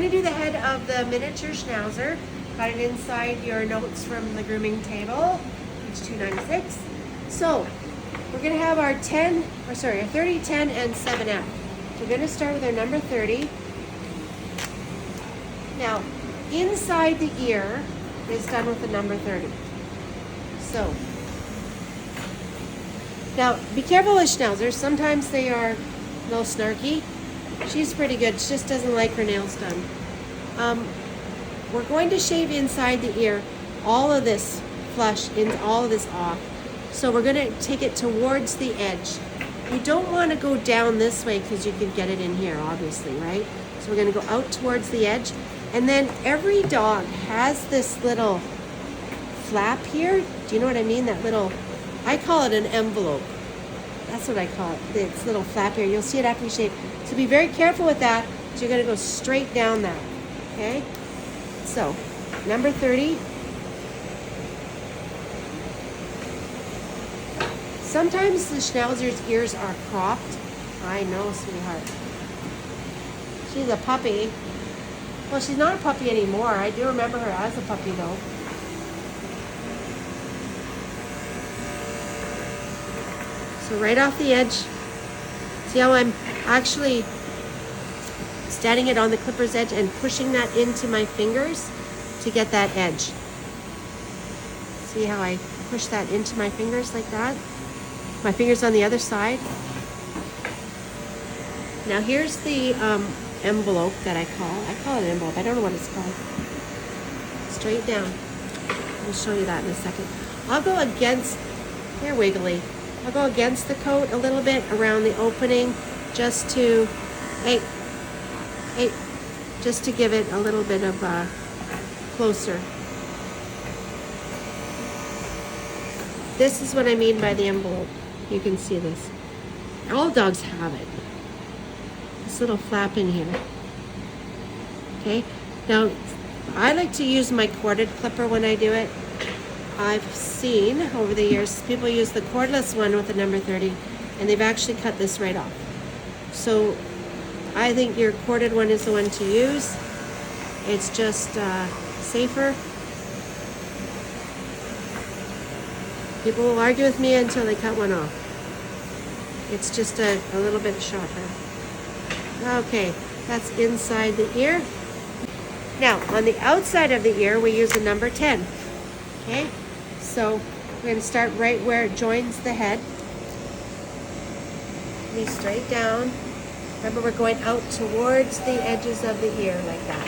gonna do the head of the miniature Schnauzer. Got it inside your notes from the grooming table, page 296. So we're gonna have our 30, 10, and 7F. So we're gonna start with our number 30. Now, inside the ear is done with the number 30. So, now be careful with Schnauzers. Sometimes they are a little snarky. She's pretty good. She just doesn't like her nails done. We're going to shave inside the ear, all of this flush, all of this off. So we're going to take it towards the edge. You don't want to go down this way because you could get it in here, obviously, right? So we're going to go out towards the edge. And then every dog has this little flap here. Do you know what I mean? That little, I call it an envelope. That's what I call it, this little flap here. You'll see it after you shave. So be very careful with that, because you're going to go straight down that, okay? So, number 30. Sometimes the Schnauzer's ears are cropped. I know, sweetheart. She's a puppy. Well, she's not a puppy anymore. I do remember her as a puppy, though. So right off the edge, see how I'm actually standing it on the clipper's edge and pushing that into my fingers to get that edge. See how I push that into my fingers like that? My fingers on the other side. Now here's the envelope that I call it an envelope. I don't know what it's called. Straight down. I'll show you that in a second. I'll go against, they're wiggly. I'll go against the coat a little bit around the opening just to, just to give it a little bit of closer. This is what I mean by the envelope. You can see this. All dogs have it. This little flap in here. Okay, now I like to use my corded clipper when I do it. I've seen over the years people use the cordless one with the number 30 and they've actually cut this right off. So I think your corded one is the one to use. It's just safer. People will argue with me until they cut one off. It's just a little bit shorter. Okay, that's inside the ear. Now, on the outside of the ear, we use a number 10. Okay, so we're going to start right where it joins the head. Knee straight down. Remember, we're going out towards the edges of the ear like that.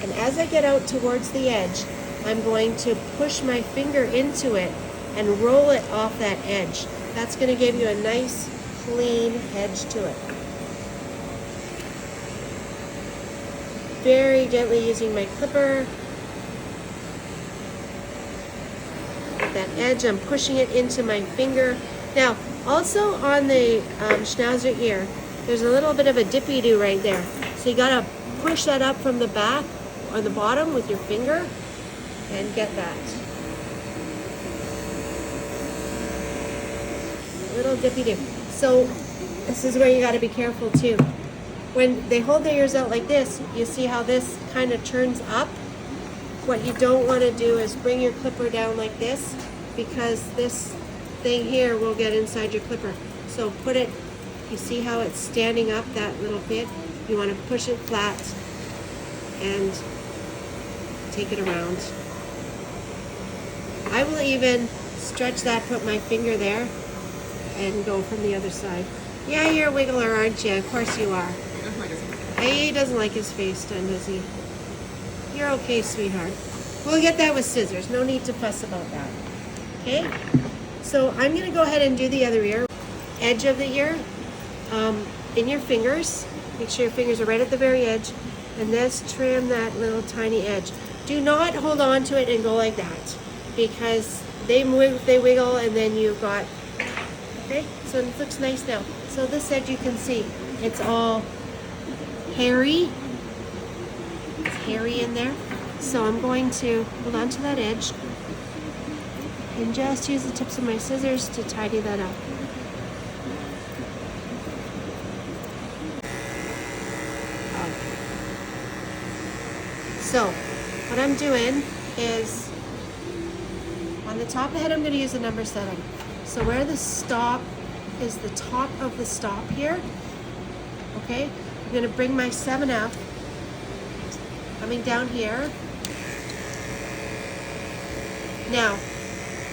And as I get out towards the edge, I'm going to push my finger into it and roll it off that edge. That's going to give you a nice, clean edge to it. Very gently using my clipper. With that edge, I'm pushing it into my finger. Now, also on the Schnauzer ear, there's a little bit of a dippy-do right there. So you gotta push that up from the back or the bottom with your finger and get that. Little dippy-do. So this is where you gotta be careful too. When they hold their ears out like this, you see how this kind of turns up? What you don't want to do is bring your clipper down like this, because this thing here will get inside your clipper. So put it, you see how it's standing up that little bit? You want to push it flat and take it around. I will even stretch that, put my finger there, and go from the other side. Yeah, you're a wiggler, aren't you? Of course you are. He doesn't like his face done, does he? You're okay, sweetheart. We'll get that with scissors. No need to fuss about that. Okay? So I'm going to go ahead and do the other ear. Edge of the ear. In your fingers. Make sure your fingers are right at the very edge. And just trim that little tiny edge. Do not hold on to it and go like that, because they wiggle and then you've got... Okay? So it looks nice now. So this edge you can see. It's all hairy. It's hairy in there. So I'm going to hold on to that edge and just use the tips of my scissors to tidy that up. So what I'm doing is on the top of the head, I'm going to use a number 7. So where the stop is the top of the stop here, okay, I'm going to bring my 7F coming down here. Now,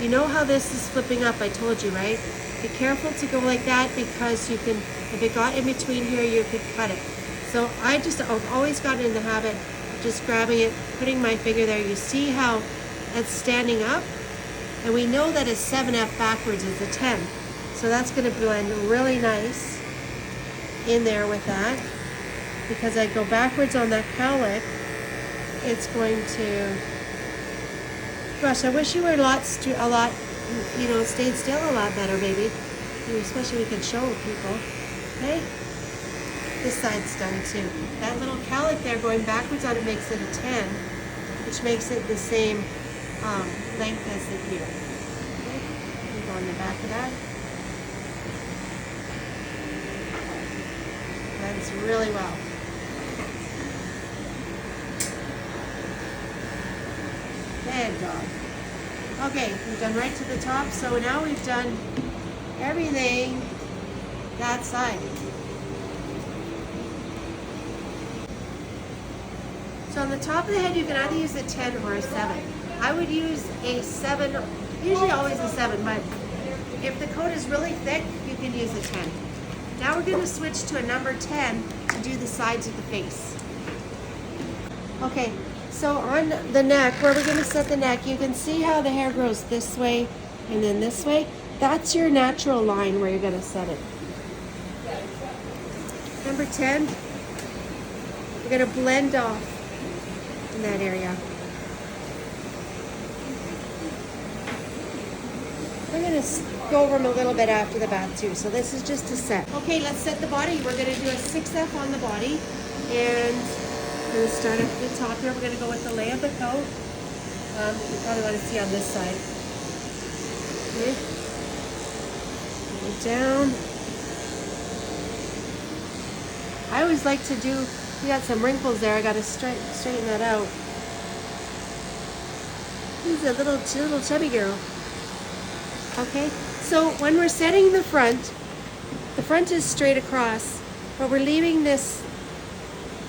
you know how this is flipping up, I told you, right? Be careful to go like that because you can, if it got in between here, you could cut it. So I've always gotten in the habit of just grabbing it, putting my finger there. You see how it's standing up? And we know that a 7F backwards is a 10. So that's going to blend really nice in there with that. Because I go backwards on that cowlick, it's going to, gosh, I wish you were a lot, you know, stayed still a lot better, baby. Especially we can show people, okay? This side's done too. That little cowlick there going backwards on it makes it a 10, which makes it the same length as the ear. Okay, we go on the back of that. Blends really well. Good dog. Okay, we've done right to the top, so now we've done everything that side. So on the top of the head, you can either use a 10 or a 7. I would use a 7, usually always a 7, but if the coat is really thick, you can use a 10. Now we're going to switch to a number 10 to do the sides of the face. Okay, so on the neck, where we're going to set the neck, you can see how the hair grows this way and then this way. That's your natural line where you're going to set it. Number 10, we're going to blend off in that area. We're going to go over them a little bit after the bath too. So this is just a set. Okay, let's set the body. We're going to do a 6F on the body. And we're going to start at the top here. We're going to go with the lay of the coat. You probably want to see on this side. Okay. Go down. I always like to do, we got some wrinkles there. I got to straighten that out. She's a little chubby girl. Okay, so when we're setting the front is straight across, but we're leaving this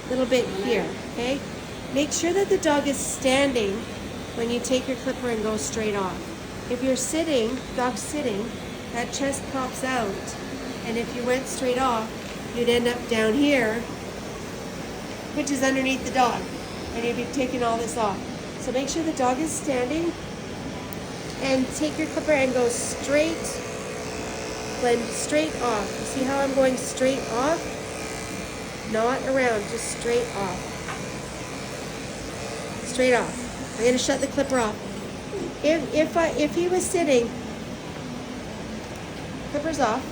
little bit here, okay? Make sure that the dog is standing when you take your clipper and go straight off. If you're sitting, dog sitting, that chest pops out, and if you went straight off, you'd end up down here, which is underneath the dog, and you'd be taking all this off. So make sure the dog is standing, and take your clipper and go straight, blend straight off. You see how I'm going straight off? Not around, just straight off. Straight off. I'm going to shut the clipper off. If he was sitting, clipper's off,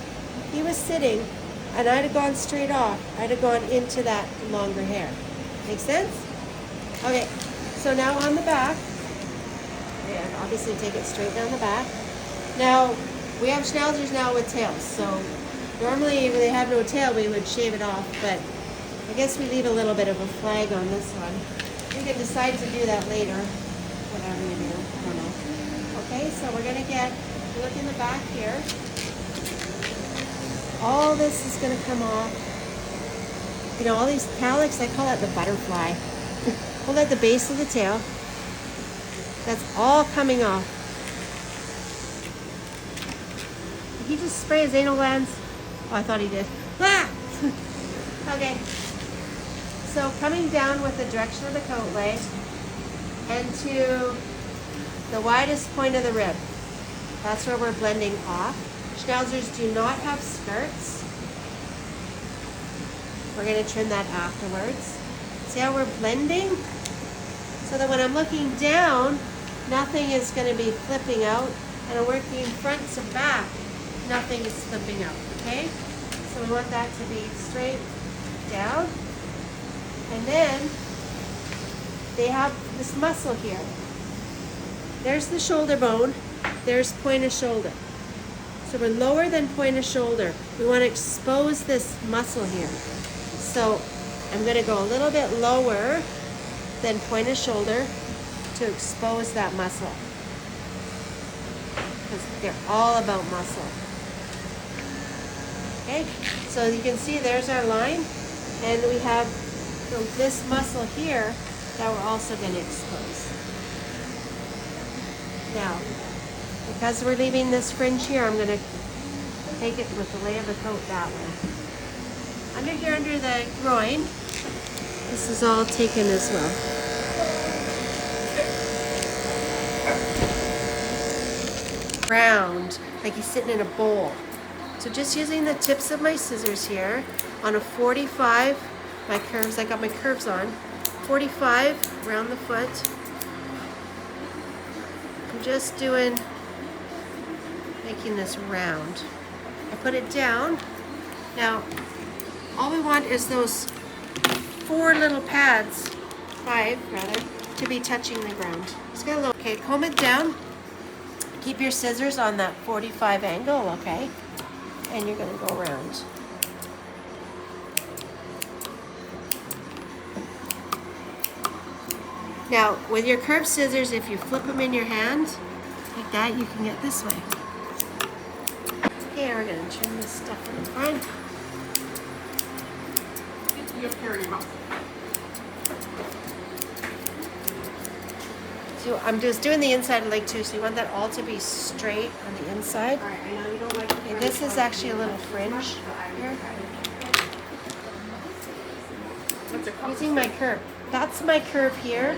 he was sitting, and I'd have gone straight off, I'd have gone into that longer hair. Make sense? Okay, so now on the back, and obviously take it straight down the back. Now, we have Schnauzers now with tails, so normally if they have no tail, we would shave it off, but I guess we leave a little bit of a flag on this one. You can decide to do that later, whatever you do, I don't know. Okay, so we're going to look in the back here. All this is going to come off. You know, all these cowlicks, I call that the butterfly. Hold at the base of the tail. That's all coming off. Did he just spray his anal glands? Oh, I thought he did. Ah! Okay. So coming down with the direction of the coat leg and to the widest point of the rib. That's where we're blending off. Schnauzers do not have skirts. We're going to trim that afterwards. See how we're blending? So that when I'm looking down, nothing is going to be flipping out, and I'm working front to back, nothing is flipping out, okay? So we want that to be straight down. And then they have this muscle here. There's the shoulder bone, there's point of shoulder. So we're lower than point of shoulder. We want to expose this muscle here. So I'm going to go a little bit lower then point a shoulder to expose that muscle. Because they're all about muscle. Okay, so you can see there's our line, and we have this muscle here that we're also going to expose. Now, because we're leaving this fringe here, I'm going to take it with the lay of the coat that way. Under here, under the groin, this is all taken as well. Round, like he's sitting in a bowl. So just using the tips of my scissors here on a 45, my curves, I got my curves on, 45 around the foot. I'm just making this round. I put it down. Now, all we want is those 4 little pads, 5 rather, to be touching the ground. Just get a little, okay, comb it down. Keep your scissors on that 45 angle, okay? And you're going to go around. Now, with your curved scissors, if you flip them in your hand, like that, you can get this way. Okay, we're going to trim this stuff in front. So I'm just doing the inside leg too, so you want that all to be straight on the inside. All right, I know you don't like Okay, this is actually a little fringe here. Using my curve. That's my curve here.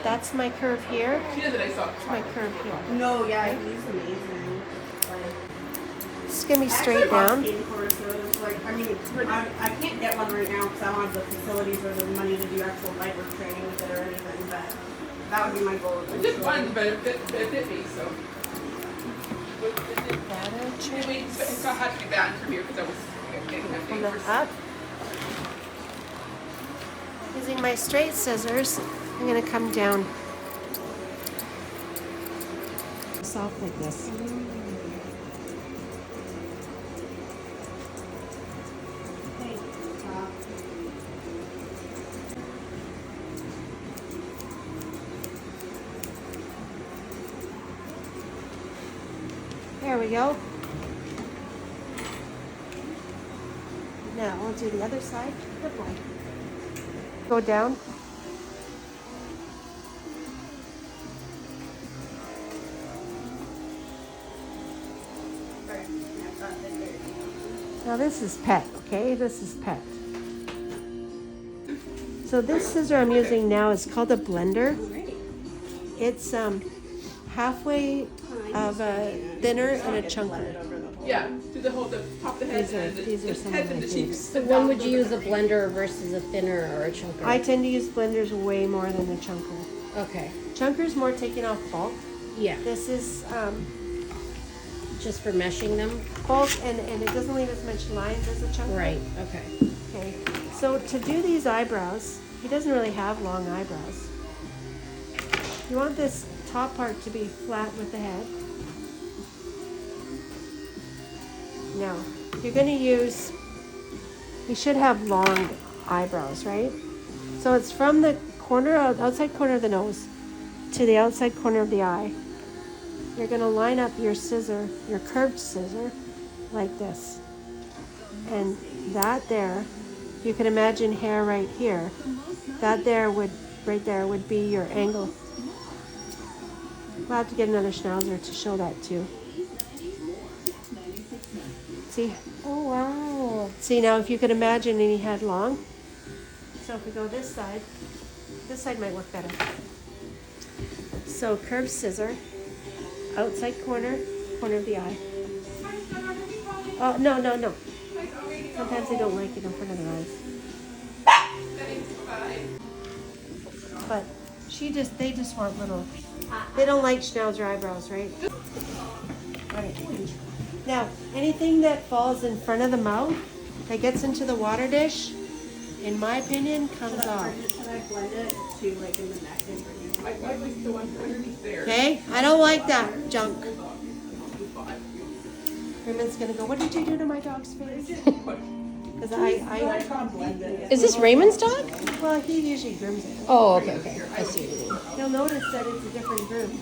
That's my curve here. That's my curve here. No, yeah, he's amazing. It's gonna be straight down. Like, I mean, I can't get one right now because I don't have the facilities or the money to do actual fiber training with it or anything, but that would be my goal. I did one, but it fit me, so. It had to be banned from here because I was getting my Pull fingers. that up. Using my straight scissors, I'm gonna come down. Soft like this. There we go. Now we'll do the other side. Good boy. Go down. Now this is pet, okay? This is pet. So this scissor I'm using now is called a blender. It's halfway of a thinner and a chunker. Yeah, do the top of the head. These are some of my favorites. So when would you use a blender versus a thinner or a chunker? I tend to use blenders way more than a chunker. Okay. Chunker's more taking off bulk. Yeah. This is Just for meshing them? bulk and it doesn't leave as much lines as a chunker. Right. Okay. Okay. So to do these eyebrows, he doesn't really have long eyebrows. You want this top part to be flat with the head. Now, you're going to use, you should have long eyebrows, right? So it's from the outside corner of the nose to the outside corner of the eye. You're going to line up your scissor, your curved scissor, like this. And that there, you can imagine hair right here. That there right there would be your angle. We'll have to get another Schnauzer to show that too. See? Oh, wow. See, now if you could imagine and he had long. So if we go this side might work better. So curved scissor, outside corner of the eye. Oh, no. Sometimes they don't like it in front of their eyes. But they just want little, they don't like Schnauzer eyebrows, right? Alright. Now, anything that falls in front of the mouth, that gets into the water dish, in my opinion, comes off. Can I blend it to like in the neck and I like the one underneath there. Okay? I don't like that junk. Herman's gonna go, what did you do to my dog's face? Because I Is this Raymond's dog? well, he usually grooms it. Oh, okay. I see what you mean. You'll notice that it's a different groom.